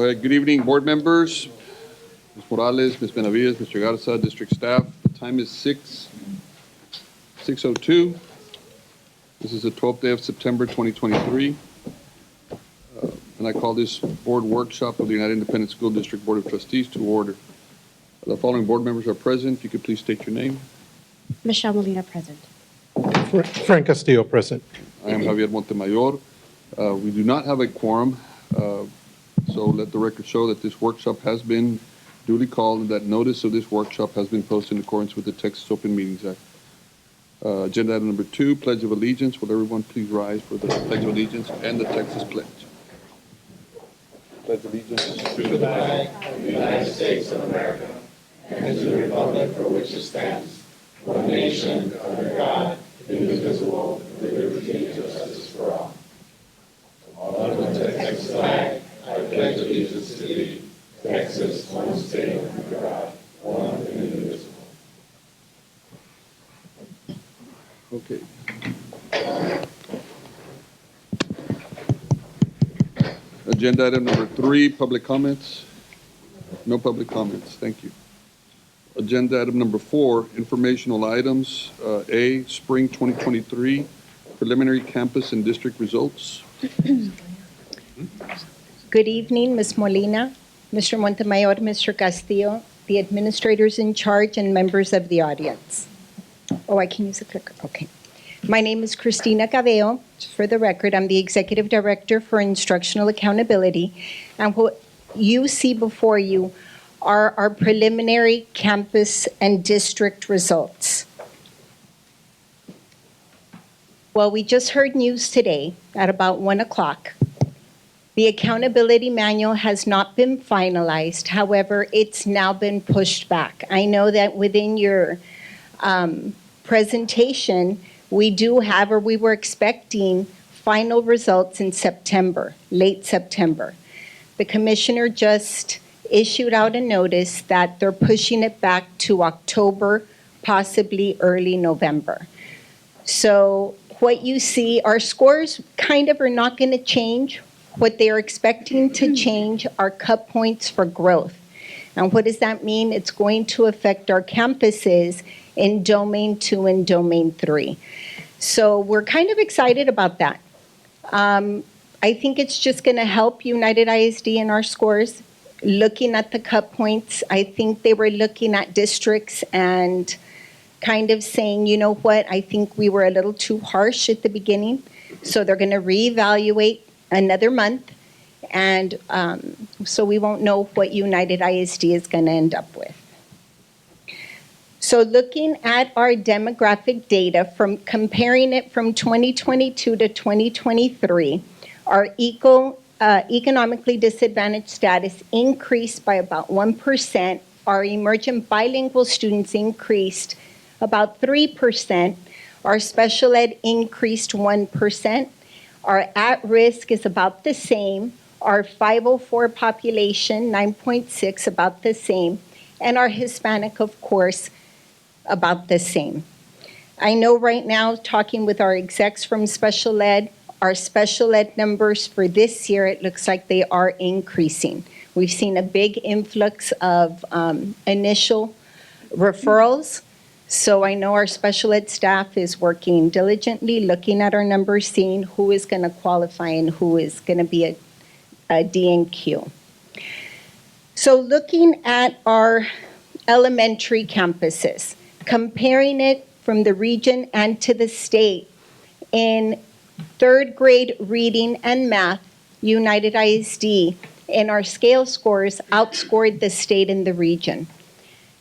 All right, good evening, board members, Ms. Morales, Ms. Benavides, Mr. Garza, district staff. The time is 6:02. This is the 12th day of September 2023. And I call this board workshop of the United Independent School District Board of Trustees to order. The following board members are present. If you could please state your name. Michelle Molina, present. Frank Castillo, present. I am Javier Montemayor. We do not have a quorum, so let the record show that this workshop has been duly called and that notice of this workshop has been posted in accordance with the Texas Open Meetings Act. Agenda item number 2, Pledge of Allegiance. Will everyone please rise for the Pledge of Allegiance and the Texas Pledge? Pledge of Allegiance To the flag of the United States of America and to the republic for which it stands, one nation, under God, indivisible, with liberty and justice for all. Under the Texas flag, I pledge allegiance to thee, Texas, one state under God, one and indivisible. Okay. Agenda item number 3, public comments. No public comments. Thank you. Agenda item number 4, informational items. A, Spring 2023 preliminary campus and district results. Good evening, Ms. Molina, Mr. Montemayor, Mr. Castillo, the administrators in charge, and members of the audience. Oh, I can use the clicker. Okay. My name is Cristina Cabello. For the record, I'm the Executive Director for Instructional Accountability. And what you see before you are our preliminary campus and district results. Well, we just heard news today at about 1 o'clock. The accountability manual has not been finalized. However, it's now been pushed back. I know that within your presentation, we do have, or we were expecting, final results in September, late September. The commissioner just issued out a notice that they're pushing it back to October, possibly early November. So what you see, our scores kind of are not going to change. What they are expecting to change are cut points for growth. And what does that mean? It's going to affect our campuses in Domain 2 and Domain 3. So we're kind of excited about that. I think it's just going to help United ISD in our scores. Looking at the cut points, I think they were looking at districts and kind of saying, you know what, I think we were a little too harsh at the beginning. So they're going to reevaluate another month. And so we won't know what United ISD is going to end up with. So looking at our demographic data, from comparing it from 2022 to 2023, our economically disadvantaged status increased by about 1%. Our emergent bilingual students increased about 3%. Our special ed increased 1%. Our at-risk is about the same. Our 504 population, 9.6, about the same. And our Hispanic, of course, about the same. I know right now, talking with our execs from special ed, our special ed numbers for this year, it looks like they are increasing. We've seen a big influx of initial referrals. So I know our special ed staff is working diligently, looking at our numbers, seeing who is going to qualify and who is going to be a D&Q. So looking at our elementary campuses, comparing it from the region and to the state, in third grade reading and math, United ISD, in our scale scores, outscored the state and the region.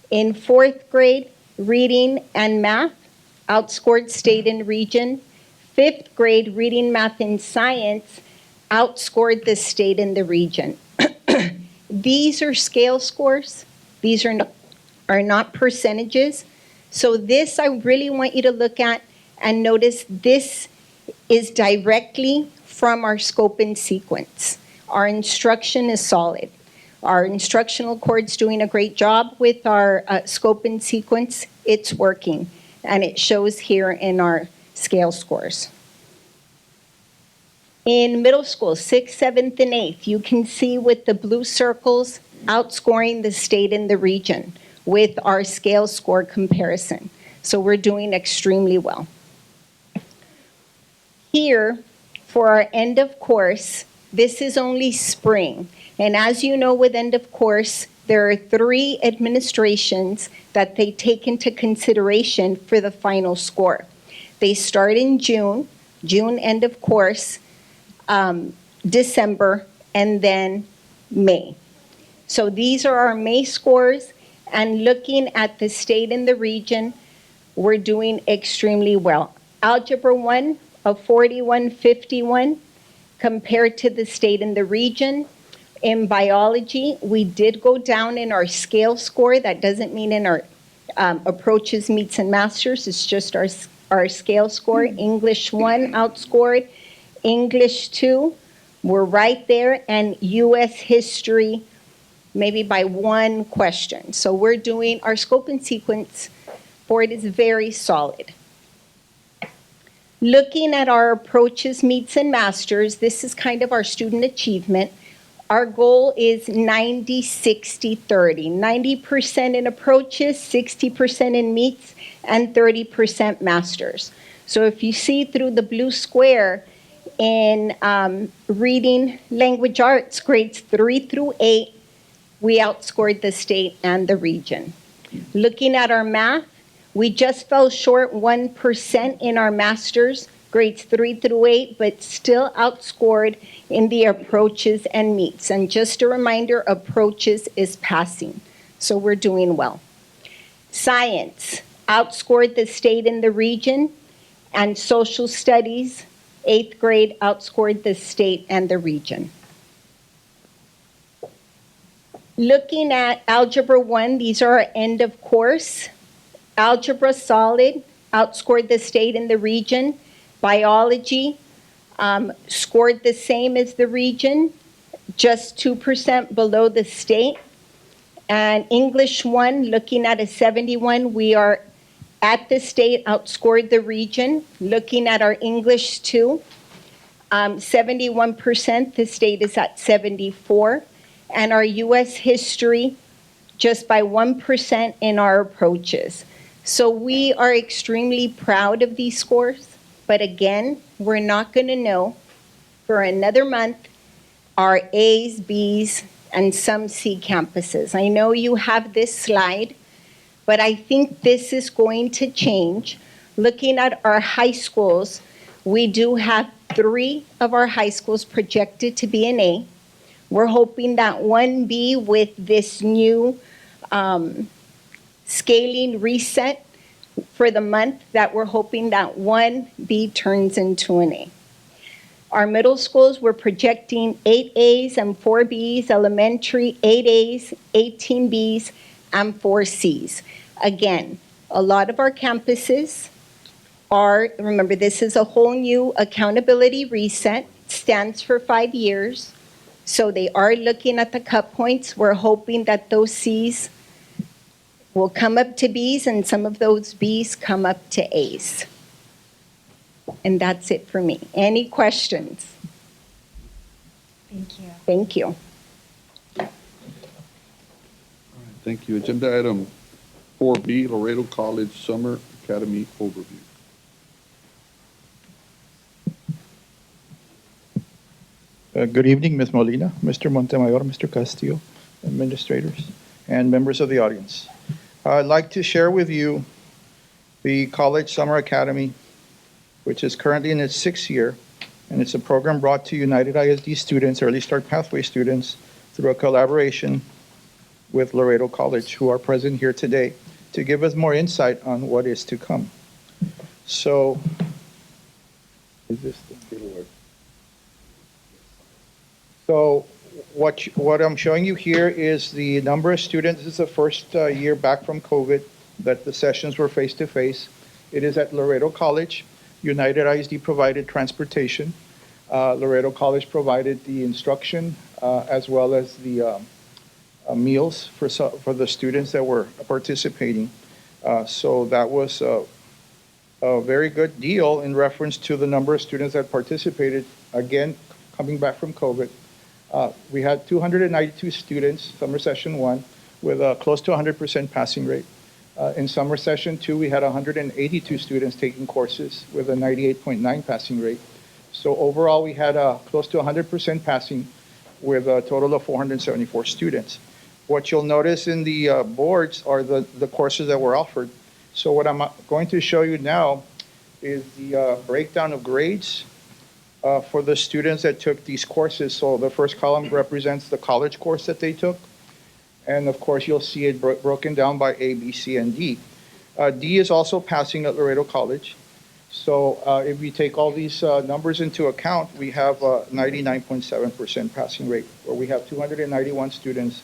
In fourth grade reading and math, outscored state and region. Fifth grade reading, math, and science, outscored the state and the region. These are scale scores. These are not percentages. So this I really want you to look at and notice this is directly from our scope and sequence. Our instruction is solid. Our instructional coord's doing a great job with our scope and sequence. It's working, and it shows here in our scale scores. In middle school, 6th, 7th, and 8th, you can see with the blue circles outscoring the state and the region with our scale score comparison. So we're doing extremely well. Here, for our end of course, this is only spring. And as you know, with end of course, there are 3 administrations that they take into consideration for the final score. They start in June end of course, December, and then May. So these are our May scores, and looking at the state and the region, we're doing extremely well. Algebra 1 of 4151 compared to the state and the region. In biology, we did go down in our scale score. That doesn't mean in our approaches, meets, and masters. It's just our scale score. English 1 outscored. English 2, we're right there. And U.S. history, maybe by 1 question. So we're doing, our scope and sequence for it is very solid. Looking at our approaches, meets, and masters, this is kind of our student achievement. Our goal is 90, 60, 30. 90% in approaches, 60% in meets, and 30% masters. So if you see through the blue square in reading language arts, grades 3 through 8, we outscored the state and the region. Looking at our math, we just fell short 1% in our masters, grades 3 through 8, but still outscored in the approaches and meets. And just a reminder, approaches is passing. So we're doing well. Science, outscored the state and the region, and social studies, 8th grade, outscored the state and the region. Looking at Algebra 1, these are our end of course. Algebra solid, outscored the state and the region. Biology, scored the same as the region, just 2% below the state. And English 1, looking at a 71, we are at the state, outscored the region. Looking at our English 2, 71%, the state is at 74. And our U.S. history, just by 1% in our approaches. So we are extremely proud of these scores. But again, we're not going to know for another month our A's, B's, and some C campuses. I know you have this slide, but I think this is going to change. Looking at our high schools, we do have 3 of our high schools projected to be an A. We're hoping that 1B with this new scaling reset for the month, that we're hoping that 1B turns into an A. Our middle schools, we're projecting 8 A's and 4 B's, elementary 8 A's, 18 B's, and 4 C's. Again, a lot of our campuses are, remember, this is a whole new accountability reset, stands for 5 years. So they are looking at the cut points. We're hoping that those C's will come up to B's and some of those B's come up to A's. And that's it for me. Any questions? Thank you. Thank you. Thank you. Agenda item 4B, Laredo College Summer Academy Overview. Good evening, Ms. Molina, Mr. Montemayor, Mr. Castillo, administrators, and members of the audience. I'd like to share with you the College Summer Academy, which is currently in its 6th year, and it's a program brought to United ISD students, Early Start Pathway students, through a collaboration with Laredo College, who are present here today, to give us more insight on what is to come. So, is this the word? So what I'm showing you here is the number of students. This is the first year back from COVID that the sessions were face-to-face. It is at Laredo College. United ISD provided transportation. Laredo College provided the instruction as well as the meals for the students that were participating. So that was a very good deal in reference to the number of students that participated. Again, coming back from COVID. We had 292 students, summer session 1, with a close to 100% passing rate. In summer session 2, we had 182 students taking courses with a 98.9 passing rate. So overall, we had close to 100% passing with a total of 474 students. What you'll notice in the boards are the courses that were offered. So what I'm going to show you now is the breakdown of grades for the students that took these courses. So the first column represents the college course that they took. And of course, you'll see it broken down by A, B, C, and D. D is also passing at Laredo College. So if we take all these numbers into account, we have a 99.7% passing rate, where we have 291 students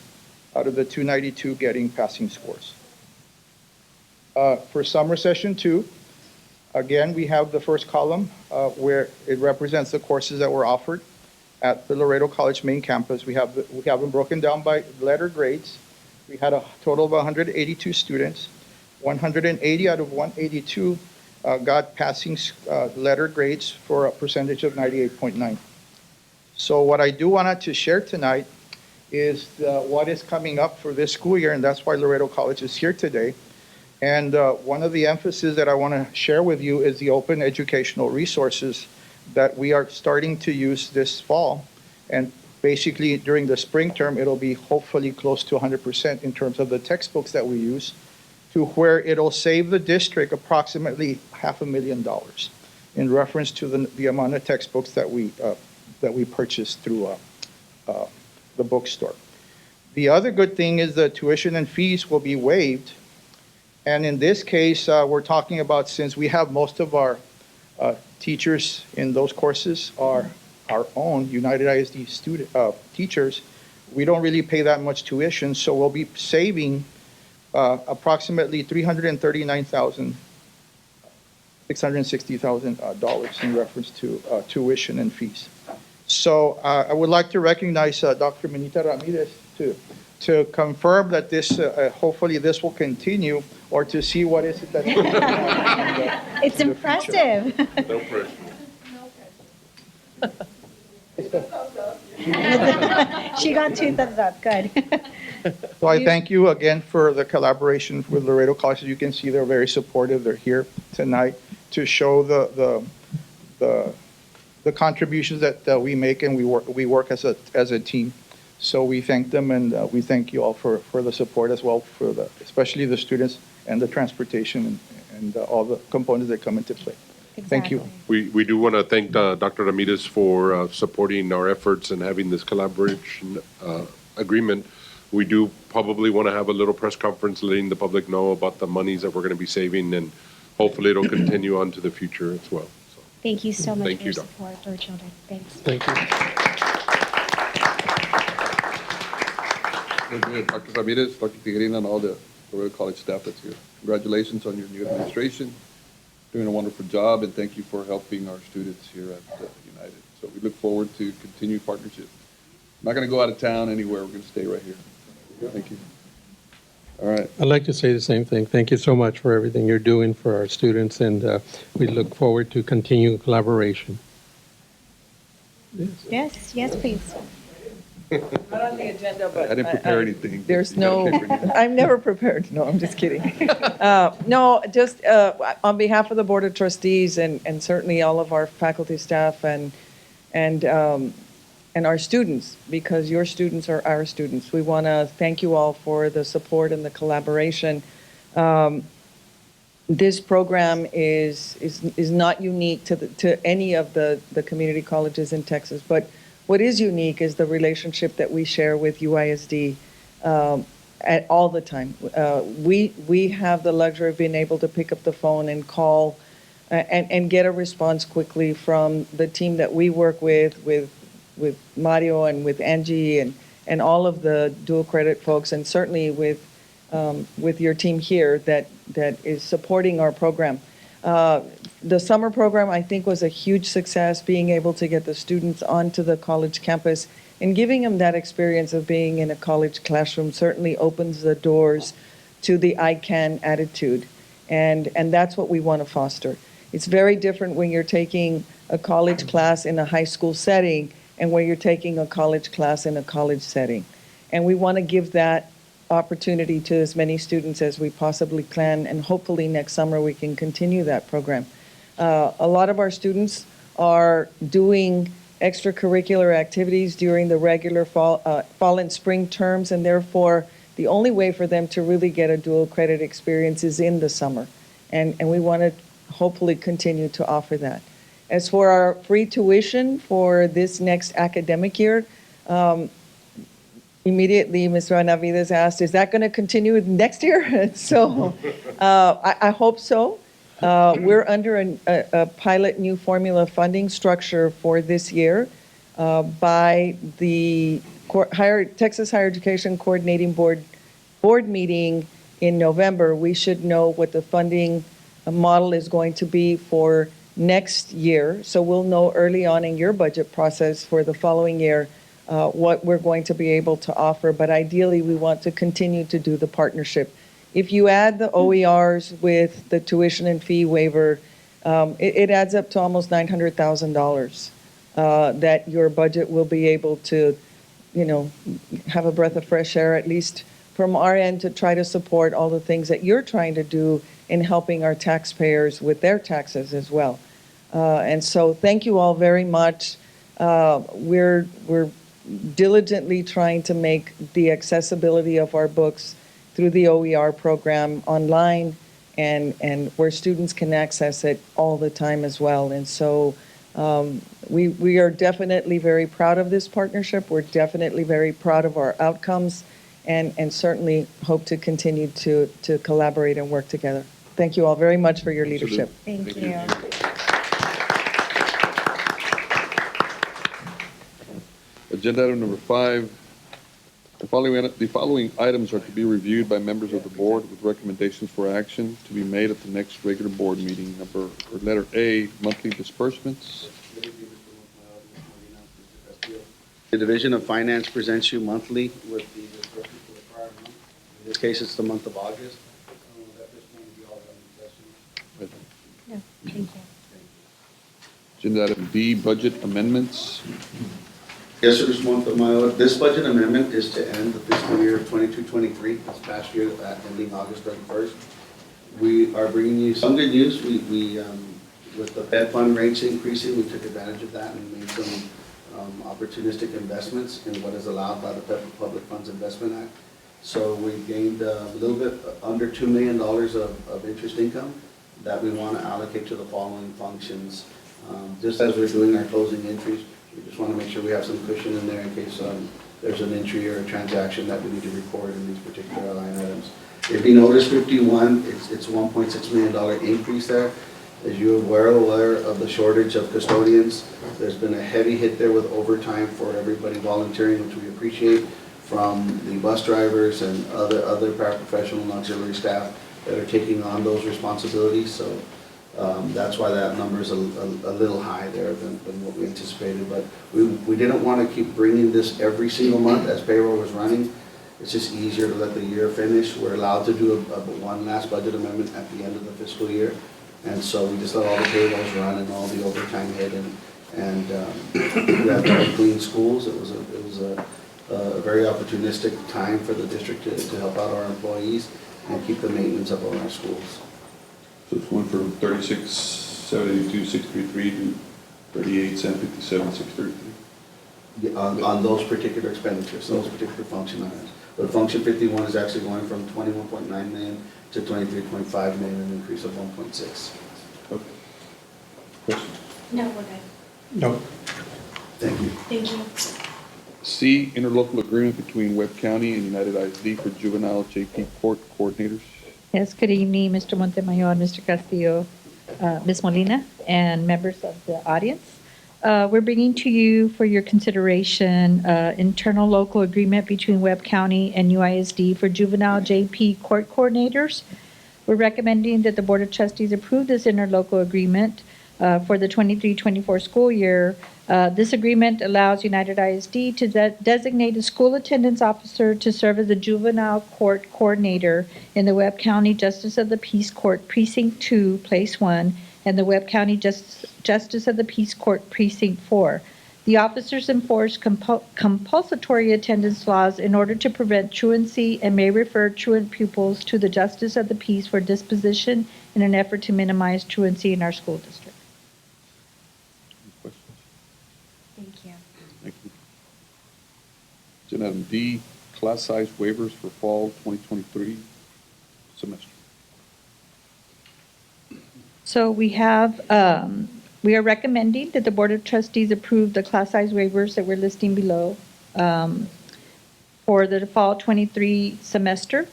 out of the 292 getting passing scores. For summer session 2, again, we have the first column where it represents the courses that were offered at the Laredo College main campus. We have them broken down by letter grades. We had a total of 182 students. 180 out of 182 got passing letter grades for a percentage of 98.9. So what I do want to share tonight is what is coming up for this school year, and that's why Laredo College is here today. And one of the emphasis that I want to share with you is the open educational resources that we are starting to use this fall. And basically during the spring term, it'll be hopefully close to 100% in terms of the textbooks that we use, to where it'll save the district approximately $500,000 in reference to the amount of textbooks that we purchased through the bookstore. The other good thing is the tuition and fees will be waived. And in this case, we're talking about, since we have most of our teachers in those courses are our own United ISD student teachers, we don't really pay that much tuition, so we'll be saving approximately $339,660,000 in reference to tuition and fees. So I would like to recognize Dr. Minita Ramirez to confirm that this, hopefully this will continue, or to see what is it that. It's impressive. No pressure. She got 2 thumbs up. Good. So I thank you again for the collaboration with Laredo College. As you can see, they're very supportive. They're here tonight to show the contributions that we make, and we work as a team. So we thank them, and we thank you all for the support as well, especially the students and the transportation and all the components that come into play. Thank you. We do want to thank Dr. Ramirez for supporting our efforts and having this collaboration agreement. We do probably want to have a little press conference letting the public know about the monies that we're going to be saving, and hopefully it'll continue on to the future as well. So, Thank you so much Thank for you, your Doc. support for our children. Thanks. Thank you. Very good. Dr. Ramirez, Dr. Tijerina, and all the Laredo College staff that's here. Congratulations on your new administration. Doing a wonderful job, and thank you for helping our students here at United. So we look forward to continued partnership. I'm not going to go out of town anywhere. We're going to stay right here. Thank you. All right. I'd like to say the same thing. Thank you so much for everything you're doing for our students, and we look forward to continued collaboration. Yes, please. Not on the agenda, but. I didn't prepare anything. There's You gotta no, take it. I'm never prepared. No, I'm just kidding. No, just on behalf of the Board of Trustees and certainly all of our faculty, staff, and our students, because your students are our students, we want to thank you all for the support and the collaboration. This program is not unique to any of the community colleges in Texas, but what is unique is the relationship that we share with UISD at all the time. We have the luxury of being able to pick up the phone and call and get a response quickly from the team that we work with Mario and with Angie and all of the dual credit folks, and certainly with your team here that is supporting our program. The summer program, I think, was a huge success, being able to get the students onto the college campus and giving them that experience of being in a college classroom certainly opens the doors to the I can attitude. And that's what we want to foster. It's very different when you're taking a college class in a high school setting and where you're taking a college class in a college setting. And we want to give that opportunity to as many students as we possibly can, and hopefully next summer we can continue that program. A lot of our students are doing extracurricular activities during the regular fall and spring terms, and therefore the only way for them to really get a dual credit experience is in the summer. And we want to hopefully continue to offer that. As for our free tuition for this next academic year, immediately Mr. Benavides asked, is that going to continue next year? So I hope so. We're under a pilot new formula funding structure for this year by the Texas Higher Education Coordinating Board meeting in November. We should know what the funding model is going to be for next year. So we'll know early on in your budget process for the following year what we're going to be able to offer. But ideally, we want to continue to do the partnership. If you add the OERs with the tuition and fee waiver, it adds up to almost $900,000 that your budget will be able to, have a breath of fresh air, at least from our end, to try to support all the things that you're trying to do in helping our taxpayers with their taxes as well. And so thank you all very much. We're diligently trying to make the accessibility of our books through the OER program online and where students can access it all the time as well. And so we are definitely very proud of this partnership. We're definitely very proud of our outcomes and certainly hope to continue to collaborate and work together. Thank you all very much for your leadership. Thank you. Agenda item number 5. The following items are to be reviewed by members of the board with recommendations for action to be made at the next regular board meeting. Letter A, monthly disbursements. The Division of Finance presents you monthly with the disbursement for the prior month. In this case, it's the month of August. At this point, we all have any questions? No, thank you. Agenda item D, budget amendments. Yes, sir, this budget amendment is to end the fiscal year 22-23, this past year, ending August 31st. We are bringing you some good news. We with the Fed fund rates increasing, we took advantage of that and made some opportunistic investments in what is allowed by the Federal Public Funds Investment Act. So we gained a little bit under $2 million of interest income that we want to allocate to the following functions. Just as we're doing our closing entries, we just want to make sure we have some cushion in there in case there's an entry or a transaction that we need to record in these particular line items. If you notice 51, it's $1.6 million increase there. As you are aware of the shortage of custodians, there's been a heavy hit there with overtime for everybody volunteering, which we appreciate, from the bus drivers and other paraprofessional and auxiliary staff that are taking on those responsibilities. So that's why that number is a little high there than what we anticipated. But we didn't want to keep bringing this every single month as payroll was running. It's just easier to let the year finish. We're allowed to do one last budget amendment at the end of the fiscal year. And so we just let all the payrolls run and all the overtime hit, and we have very clean schools. It was a very opportunistic time for the district to help out our employees and keep the maintenance up on our schools. So it's going from 36,782,633 to 38,757,633. On those particular expenditures, those particular function items. But function 51 is actually going from 21.9 million to 23.5 million, an increase of 1.6. Okay. Questions? No, we're good. No. Thank you. Thank you. C, interlocal agreement between Webb County and United ISD for juvenile JP court coordinators. Yes, good evening, Mr. Montemayor, Mr. Castillo, Ms. Molina, and members of the audience. We're bringing to you for your consideration internal local agreement between Webb County and UISD for juvenile JP court coordinators. We're recommending that the Board of Trustees approve this interlocal agreement for the 23-24 school year. This agreement allows United ISD to designate a school attendance officer to serve as a juvenile court coordinator in the Webb County Justice of the Peace Court Precinct 2, Place 1, and the Webb County Justice of the Peace Court Precinct 4. The officers enforce compulsory attendance laws in order to prevent truancy and may refer truant pupils to the justice of the peace for disposition in an effort to minimize truancy in our school district. Any questions? Thank you. Thank you. Agenda item D, class size waivers for fall 2023 semester. So we are recommending that the Board of Trustees approve the class size waivers that we're listing below for the fall 23 semester.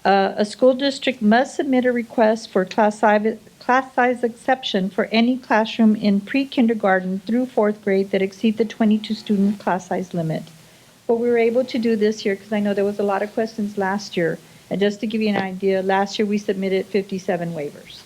A school district must submit a request for class size exception for any classroom in pre-kindergarten through fourth grade that exceed the 22 student class size limit. But we were able to do this year because I know there was a lot of questions last year. And just to give you an idea, last year we submitted 57 waivers.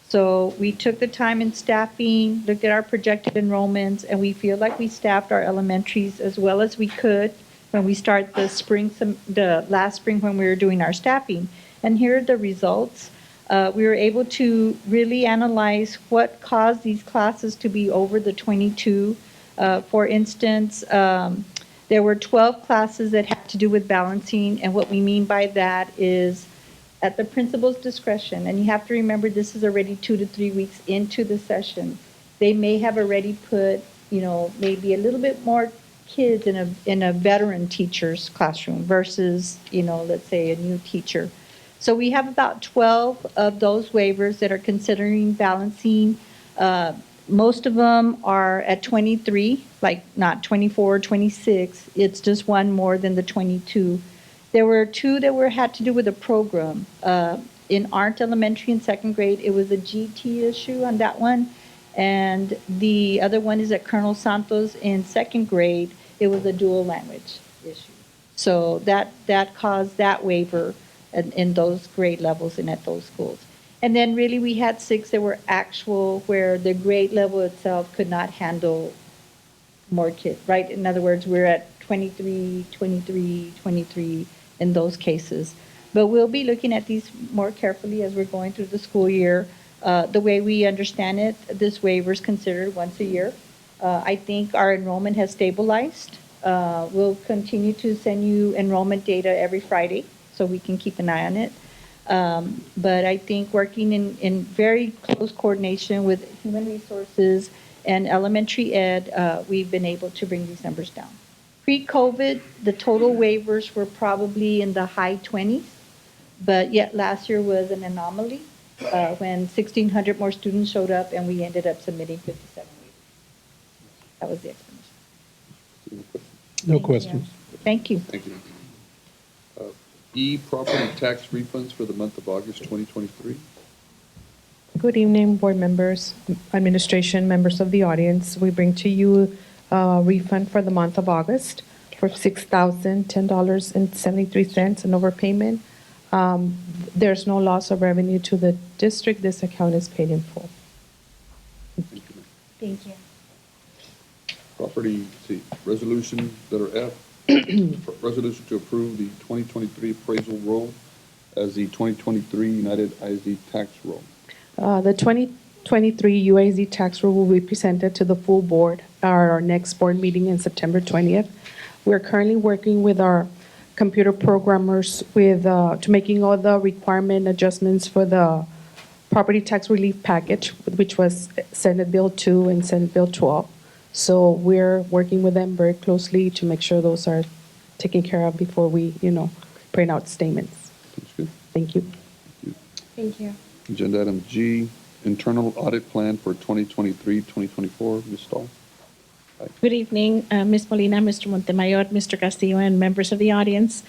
So we took the time in staffing, looked at our projected enrollments, and we feel like we staffed our elementaries as well as we could when we start the last spring when we were doing our staffing. And here are the results. We were able to really analyze what caused these classes to be over the 22. For instance, there were 12 classes that had to do with balancing, and what we mean by that is at the principal's discretion, and you have to remember this is already 2 to 3 weeks into the session, they may have already put, maybe a little bit more kids in a veteran teacher's classroom versus, let's say a new teacher. So we have about 12 of those waivers that are considering balancing. Most of them are at 23, like not 24, 26. It's just one more than the 22. There were 2 that had to do with a program. In Art Elementary in second grade, it was a GT issue on that one. And the other one is at Colonel Santos in second grade. It was a dual language issue. So that caused that waiver in those grade levels and at those schools. And then really we had 6 that were actual where the grade level itself could not handle more kids, right? In other words, we're at 23, 23, 23 in those cases. But we'll be looking at these more carefully as we're going through the school year. The way we understand it, this waiver is considered once a year. I think our enrollment has stabilized. We'll continue to send you enrollment data every Friday so we can keep an eye on it. But I think working in very close coordination with human resources and elementary ed, we've been able to bring these numbers down. Pre-COVID, the total waivers were probably in the high 20s, but yet last year was an anomaly when 1,600 more students showed up and we ended up submitting 57 waivers. That was the explanation. No questions. Thank you. Thank you. E, property tax refunds for the month of August 2023. Good evening, board members, administration, members of the audience. We bring to you a refund for the month of August for $6,010.73, an overpayment. There's no loss of revenue to the district. This account is paid in full. Thank you, ma'am. Thank you. Property, resolution, letter F, resolution to approve the 2023 appraisal roll as the 2023 United ISD tax roll. The 2023 UAZ tax rule will be presented to the full board at our next board meeting in September 20th. We're currently working with our computer programmers to making all the requirement adjustments for the property tax relief package, which was Senate Bill 2 and Senate Bill 12. So we're working with them very closely to make sure those are taken care of before we, print out statements. That's good. Thank you. Thank you. Agenda item G, internal audit plan for 2023-2024. Ms. Stahl. Good evening, Ms. Molina, Mr. Montemayor, Mr. Castillo, and members of the audience.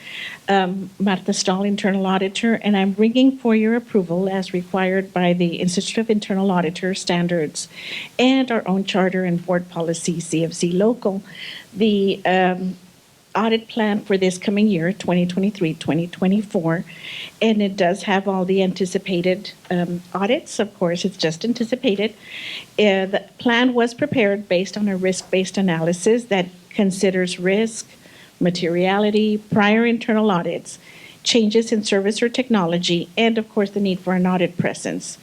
Martha Stahl, Internal Auditor, and I'm bringing for your approval, as required by the Institute of Internal Auditor Standards and our own charter and board policy, CFC Local, the audit plan for this coming year, 2023-2024, and it does have all the anticipated audits. Of course, it's just anticipated. The plan was prepared based on a risk-based analysis that considers risk, materiality, prior internal audits, changes in service or technology, and of course, the need for an audit presence.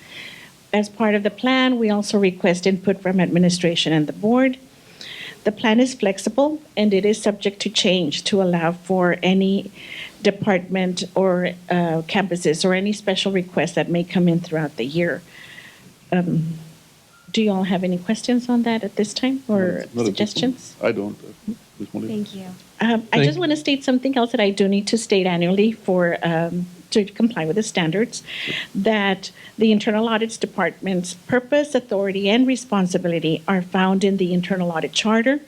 As part of the plan, we also request input from administration and the board. The plan is flexible and it is subject to change to allow for any department or campuses or any special requests that may come in throughout the year. Do you all have any questions on that at this time or Not at this point. suggestions? I don't. Ms. Molina? Thank you. I just want to state something else that I do need to state annually for to comply with the standards, that the Internal Audits Department's purpose, authority, and responsibility are found in the Internal Audit Charter,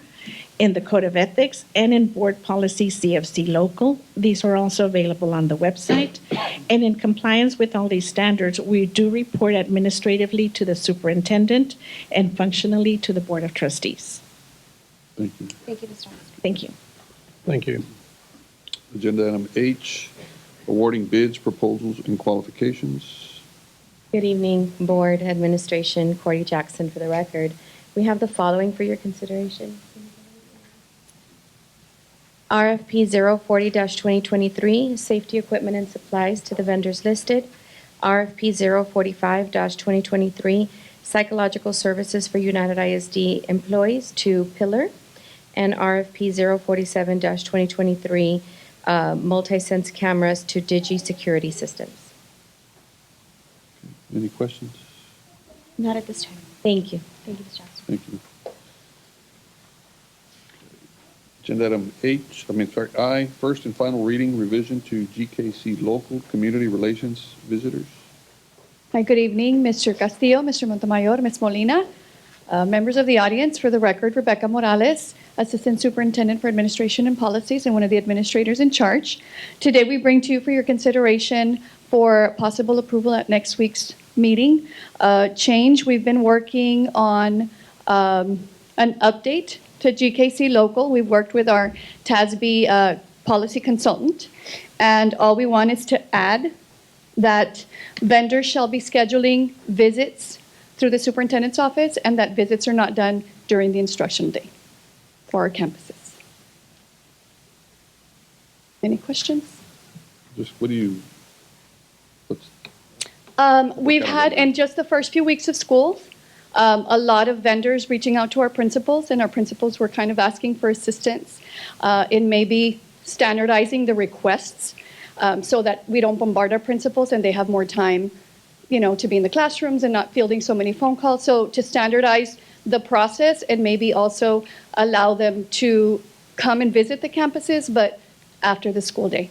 in the Code of Ethics, and in Board Policy CFC Local. These are also available on the website. And in compliance with all these standards, we do report administratively to the superintendent and functionally to the Board of Trustees. Thank you. Thank you, Ms. Johnson. Thank you. Thank you. Agenda item H, awarding bids, proposals, and qualifications. Good evening, Board, Administration, Corey Jackson for the record. We have the following for your consideration. RFP 040-2023, safety equipment and supplies to the vendors listed. RFP 045-2023, psychological services for United ISD employees to Pillar. And RFP 047-2023, multi-sense cameras to Digi Security Systems. Any questions? Not at this time. Thank you. Thank you, Ms. Johnson. Thank you. Agenda item I, first and final reading, revision to GKC Local Community Relations Visitors. Hi, good evening, Mr. Castillo, Mr. Montemayor, Ms. Molina, members of the audience. For the record, Rebecca Morales, Assistant Superintendent for Administration and Policies and one of the administrators in charge. Today, we bring to you for your consideration for possible approval at next week's meeting. Change, we've been working on an update to GKC Local. We've worked with our TASB policy consultant, and all we want is to add that vendors shall be scheduling visits through the superintendent's office, and that visits are not done during the instruction day for our campuses. Any questions? Just what's, We've had, in just the first few weeks of school, a lot of vendors reaching out to our principals, and our principals were kind of asking for assistance in maybe standardizing the requests so that we don't bombard our principals and they have more time, to be in the classrooms and not fielding so many phone calls. So to standardize the process and maybe also allow them to come and visit the campuses, but after the school day,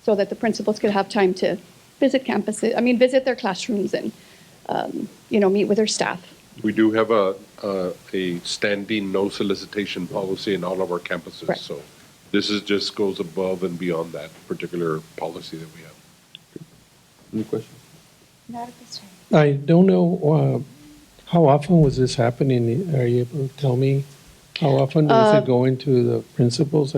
so that the principals could have time to visit visit their classrooms and, meet with their staff. We do have a standing no solicitation policy in all of our campuses. Right. So this just goes above and beyond that particular policy that we have. any questions? Not at this time. I don't know, how often was this happening? Are you able to tell me? How often was it going to the principals?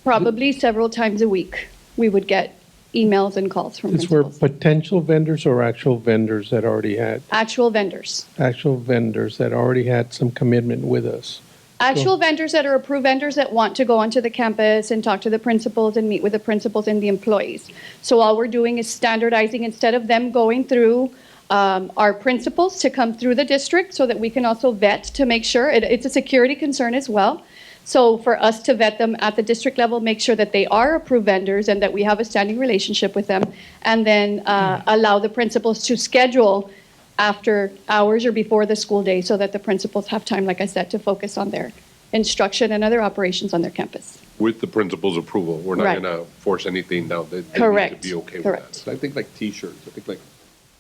Probably several times a week, we would get emails and calls from These were principals. potential vendors or actual vendors that already had, Actual vendors. some commitment with us? Actual vendors that are approved vendors that want to go onto the campus and talk to the principals and meet with the principals and the employees. So all we're doing is standardizing, instead of them going through our principals to come through the district, so that we can also vet to make sure, it's a security concern as well. So for us to vet them at the district level, make sure that they are approved vendors and that we have a standing relationship with them, and then allow the principals to schedule after hours or before the school day, so that the principals have time, like I said, to focus on their instruction and other operations on their campus. With the principal's approval, we're not Right. going to force anything down. They need to Correct. be okay with Correct. that. So I think like T-shirts, I think like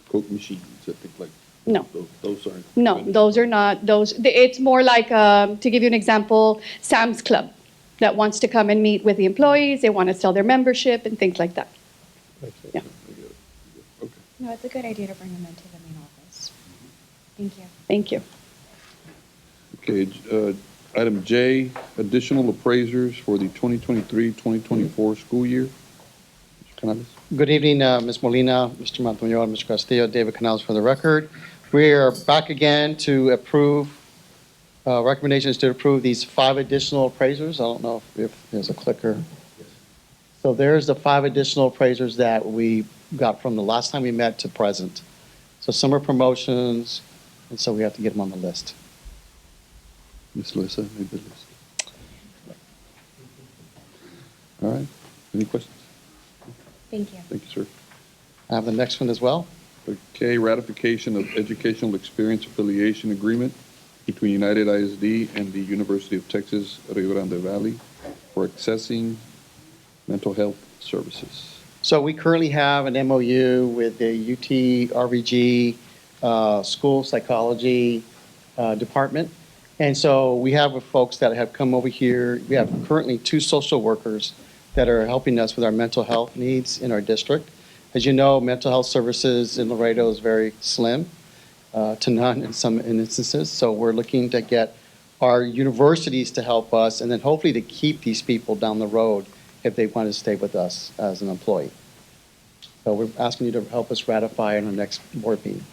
Coke machines, I think like. No. Those aren't. No, those are not, it's more like, to give you an example, Sam's Club that wants to come and meet with the employees, they want to sell their membership and things like that. Yeah. Okay. No, it's a good idea to bring them into the main office. Thank you. Thank you. Okay, item J, additional appraisers for the 2023-2024 school year. Mr. Canales? Good evening, Ms. Molina, Mr. Montemayor, Mr. Castillo, David Canales for the record. We are back again to approve, recommendations to approve these 5 additional appraisers. I don't know if there's a clicker. So there's the 5 additional appraisers that we got from the last time we met to present. So some are promotions, and so we have to get them on the list. Ms. Lissa, made the list. All right. Any questions? Thank you. Thank you, sir. I have the next one as well. Okay, ratification of educational experience affiliation agreement between United ISD and the University of Texas Rio Grande Valley for accessing mental health services. So we currently have an MOU with the UT RVG School Psychology Department. And so we have folks that have come over here. We have currently 2 social workers that are helping us with our mental health needs in our district. As you know, mental health services in Laredo is very slim to none in some instances. So we're looking to get our universities to help us and then hopefully to keep these people down the road if they want to stay with us as an employee. So we're asking you to help us ratify in our next board meeting.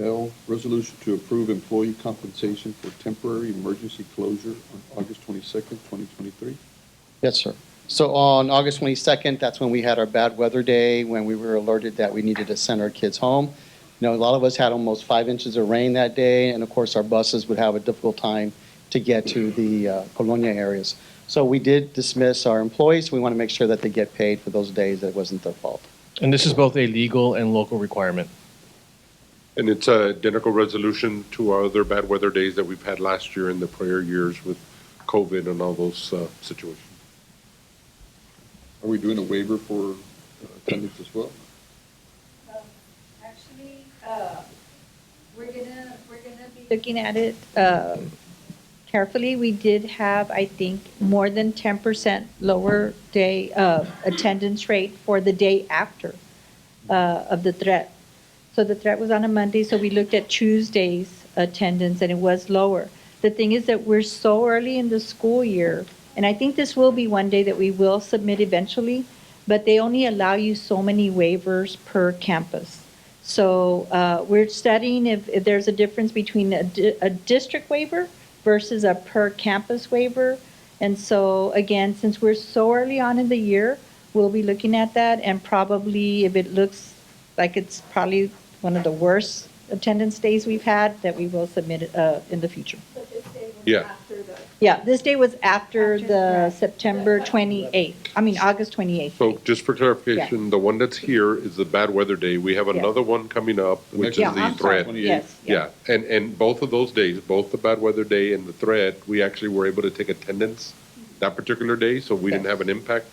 L, resolution to approve employee compensation for temporary emergency closure on August 22nd, 2023. Yes, sir. So on August 22nd, that's when we had our bad weather day, when we were alerted that we needed to send our kids home. You know, a lot of us had almost 5 inches of rain that day, and of course, our buses would have a difficult time to get to the Colonia areas. So we did dismiss our employees. We want to make sure that they get paid for those days that it wasn't their fault. And this is both a legal and local requirement. And it's an identical resolution to our other bad weather days that we've had last year and the prior years with COVID and all those situations. Are we doing a waiver for attendance as well? Actually, we're gonna be looking at it carefully. We did have, I think, more than 10% lower day attendance rate for the day after of the threat. So the threat was on a Monday, so we looked at Tuesday's attendance, and it was lower. The thing is that we're so early in the school year, and I think this will be one day that we will submit eventually, but they only allow you so many waivers per campus. So we're studying if there's a difference between a district waiver versus a per campus waiver. And so again, since we're so early on in the year, we'll be looking at that, and probably if it looks like it's probably one of the worst attendance days we've had, that we will submit it in the future. Yeah. Yeah, this day was after the September 28th, August 28th. So just for clarification, the one that's here is the bad weather day. We have another one coming up, which is Yeah, the I'm sorry. threat. Yes, Yeah, and both of those days, both the bad weather day and the threat, we actually were able to take attendance that particular day, so we didn't have an impact.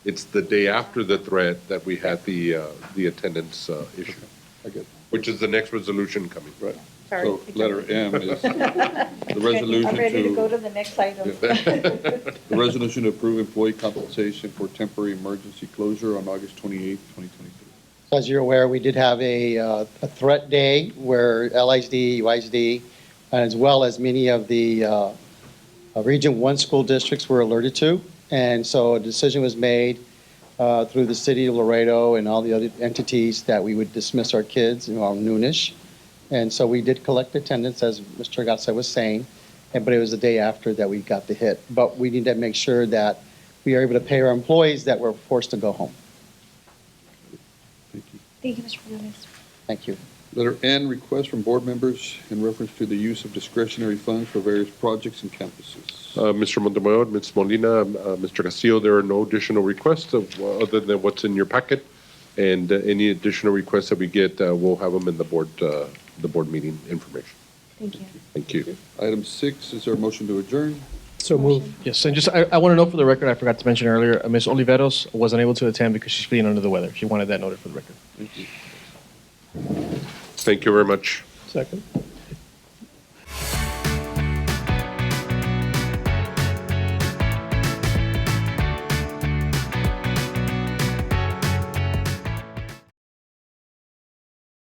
It's the day after the threat that we had the attendance issue. I get it. Which is the next resolution coming. Right. Sorry. So letter M is the resolution I'm ready to go to, to the next item. the resolution to approve employee compensation for temporary emergency closure on August 28th, 2023. As you're aware, we did have a threat day where LISD, UISD, as well as many of the Region 1 school districts were alerted to. And so a decision was made through the city of Laredo and all the other entities that we would dismiss our kids around noonish. And so we did collect attendance, as Mr. Gatsa was saying, but it was the day after that we got the hit. But we need to make sure that we are able to pay our employees that were forced to go home. Thank you. Thank you, Mr. Fernandez. Thank you. Letter N, request from board members in reference to the use of discretionary funds for various projects and campuses. Mr. Montemayor, Ms. Molina, Mr. Castillo, there are no additional requests other than what's in your packet. And any additional requests that we get, we'll have them in the board meeting information. Thank you. Thank you. Item 6, is there a motion to adjourn? So move. Yes, and just, I want to note for the record, I forgot to mention earlier, Ms. Oliveros wasn't able to attend because she's feeling under the weather. She wanted that noted for the record. Thank you. Thank you very much. Second.